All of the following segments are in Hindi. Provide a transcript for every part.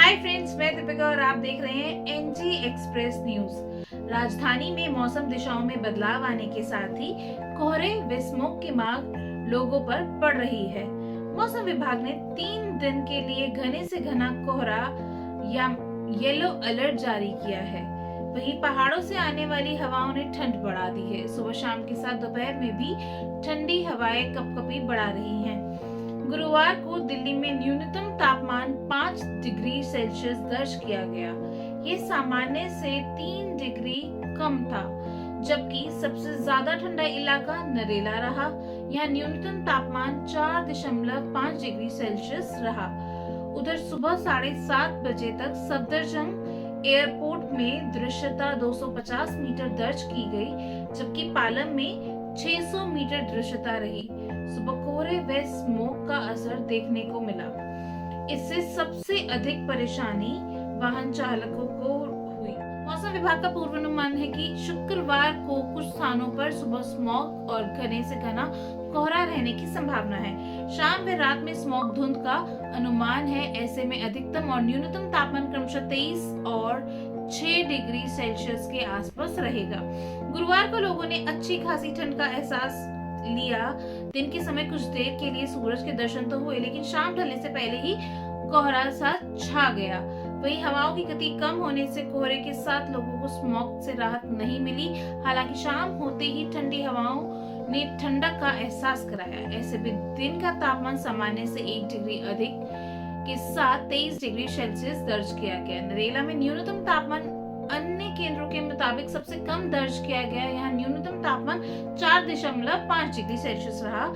हाय फ्रेंड्स, मैं दीपिका और आप देख रहे हैं एनजी एक्सप्रेस न्यूज। राजधानी में मौसम दिशाओं में बदलाव आने के साथ ही कोहरे व स्मोक की मांग लोगों पर पड़ रही है। मौसम विभाग ने 3 दिन के लिए घने से घना कोहरा या येलो अलर्ट जारी किया है। वहीं पहाड़ों से आने वाली हवाओं ने ठंड बढ़ा दी है। सुबह शाम के साथ दोपहर में भी ठंडी हवाएं कपकपी बढ़ा रही हैं। गुरुवार को दिल्ली में न्यूनतम तापमान 5 डिग्री सेल्सियस दर्ज किया गया। ये सामान्य से 3 डिग्री कम था, जबकि सबसे ज्यादा ठंडा इलाका नरेला रहा। यहाँ न्यूनतम तापमान 4.5 डिग्री सेल्सियस रहा। उधर सुबह 7:30 बजे तक सफदरजंग एयरपोर्ट में दृश्यता 250 मीटर दर्ज की गई, जबकि पालम में 600 मीटर दृश्यता रही। सुबह कोहरे व स्मोक का असर देखने को मिला। इससे सबसे अधिक परेशानी वाहन चालकों को हुई। मौसम विभाग का पूर्वानुमान है कि शुक्रवार को कुछ स्थानों पर सुबह स्मॉग और घने से घना कोहरा रहने की संभावना है। शाम व रात में स्मॉग धुंध का अनुमान है। ऐसे में अधिकतम और न्यूनतम तापमान क्रमशः 23 और 6 डिग्री सेल्सियस के आसपास रहेगा। गुरुवार को लोगों ने अच्छी खासी ठंड का एहसास लिया। दिन के समय कुछ देर के लिए सूरज के दर्शन तो हुए, लेकिन शाम ढलने से पहले ही कोहरा सा छा गया। वहीं हवाओं की गति कम होने से कोहरे के साथ लोगों को स्मॉग से राहत नहीं मिली। हालांकि शाम होते ही ठंडी हवाओं ने ठंडक का एहसास कराया। ऐसे भी दिन का तापमान सामान्य से 1 डिग्री अधिक के साथ 23 डिग्री सेल्सियस दर्ज किया गया। नरेला में न्यूनतम तापमान अन्य केंद्रों के मुताबिक सबसे कम दर्ज किया गया। यहाँ न्यूनतम तापमान 4.5 डिग्री सेल्सियस रहा।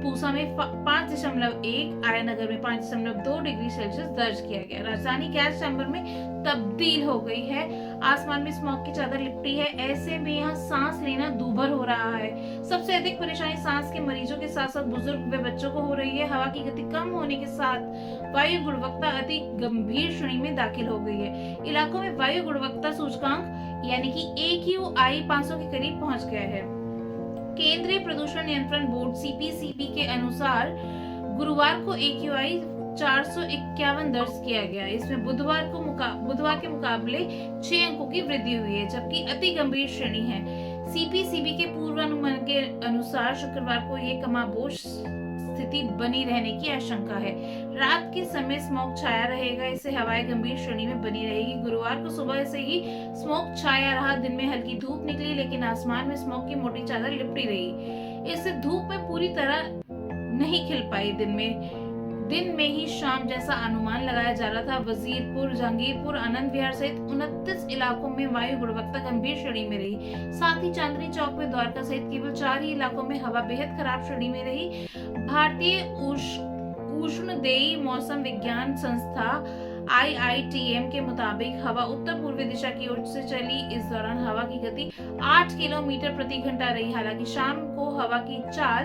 पूसा में 5.1, आयनगर में 5.2 डिग्री सेल्सियस दर्ज किया गया। राजधानी गैस चैम्बर में तब्दील हो गई है। आसमान में स्मॉग की चादर लिपटी है। ऐसे में यहाँ सांस लेना दूभर हो रहा है। सबसे अधिक परेशानी सांस के मरीजों के साथ साथ बुजुर्ग व बच्चों को हो रही है। हवा की गति कम होने के साथ वायु गुणवत्ता अति गंभीर श्रेणी में दाखिल हो गई है। इलाकों में वायु गुणवत्ता सूचकांक यानी कि AQI 500 के करीब पहुंच गया है। केंद्रीय प्रदूषण नियंत्रण बोर्ड CPCB के अनुसार गुरुवार को AQI 451 दर्ज किया गया। इसमें बुधवार के मुकाबले 6 अंकों की वृद्धि हुई है, जबकि अति गंभीर श्रेणी है। CPCB के पूर्वानुमान के अनुसार शुक्रवार को ये कमाबोश स्थिति बनी रहने की आशंका है। रात के समय स्मॉग छाया रहेगा। इससे हवाएं गंभीर श्रेणी में बनी रहेगी। गुरुवार को सुबह से ही स्मॉग छाया रहा। दिन में हल्की धूप निकली, लेकिन आसमान में स्मॉग की मोटी चादर लिपटी रही। इससे धूप में पूरी तरह नहीं खिल पाई। दिन में ही शाम जैसा अनुमान लगाया जा रहा था। वजीरपुर, जहांगीरपुर, आनंद विहार सहित 29 इलाकों में वायु गुणवत्ता गंभीर श्रेणी में रही। साथ ही चांदनी चौक में द्वारका सहित केवल 4 ही इलाकों में हवा बेहद खराब श्रेणी में रही। भारतीय उष्णदेयी मौसम विज्ञान संस्था IITM के मुताबिक हवा उत्तर पूर्वी दिशा की ओर से चली। इस दौरान हवा की गति 8 किलोमीटर प्रति घंटा रही। हालांकि शाम को हवा की चाल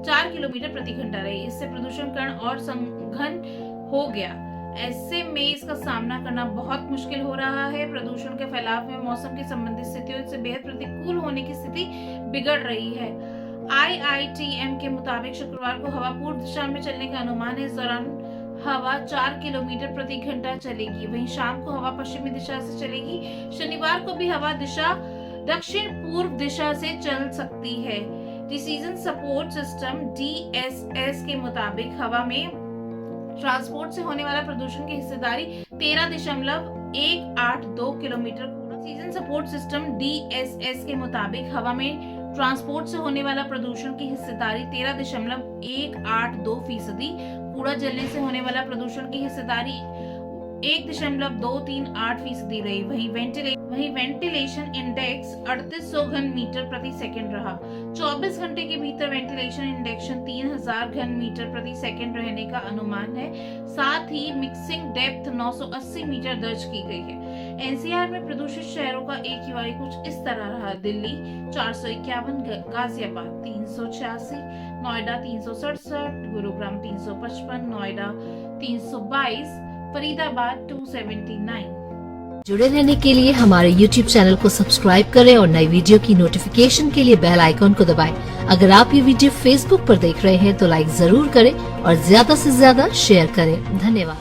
4 किलोमीटर प्रति घंटा रही। इससे प्रदूषण कण और संघन हो गया। ऐसे में इसका सामना करना बहुत मुश्किल हो रहा है। प्रदूषण के फैलाव में मौसम की संबंधित स्थितियों से बेहद प्रतिकूल होने की स्थिति बिगड़ रही है। IITM के मुताबिक शुक्रवार को हवा पूर्व दिशा में चलने का अनुमान है। इस दौरान हवा 4 किलोमीटर प्रति घंटा चलेगी। वहीं शाम को हवा पश्चिमी दिशा से चलेगी। शनिवार को भी हवा दिशा दक्षिण पूर्व दिशा से चल सकती है। डिसीजन सपोर्ट सिस्टम DSS के मुताबिक हवा में ट्रांसपोर्ट से होने वाला प्रदूषण की हिस्सेदारी 13.182 kilometre. Decision support system DSS के मुताबिक हवा में ट्रांसपोर्ट से होने वाला प्रदूषण की हिस्सेदारी 13.182%। कूड़ा जलने से होने वाला प्रदूषण की हिस्सेदारी 1.238% रही। वहीं वेंटिलेशन इंडेक्स 3800 घन मीटर प्रति सेकंड रहा। 24 घंटे के भीतर वेंटिलेशन इंडेक्स 3000 घन मीटर प्रति सेकंड रहने का अनुमान है। साथ ही मिक्सिंग डेप्थ 980 मीटर दर्ज की गई है। NCR में प्रदूषित शहरों का AQI कुछ इस तरह रहा। दिल्ली 451, गाजियाबाद 386, नोएडा 367, गुरुग्राम 355, नोएडा 322, फरीदाबाद 279। जुड़े रहने के लिए हमारे YouTube चैनल को सब्सक्राइब करें और नई वीडियो की नोटिफिकेशन के लिए बेल आइकॉन को दबाएं। अगर आप ये वीडियो Facebook पर देख रहे हैं तो लाइक जरूर करें और ज्यादा से ज्यादा शेयर करें। धन्यवाद।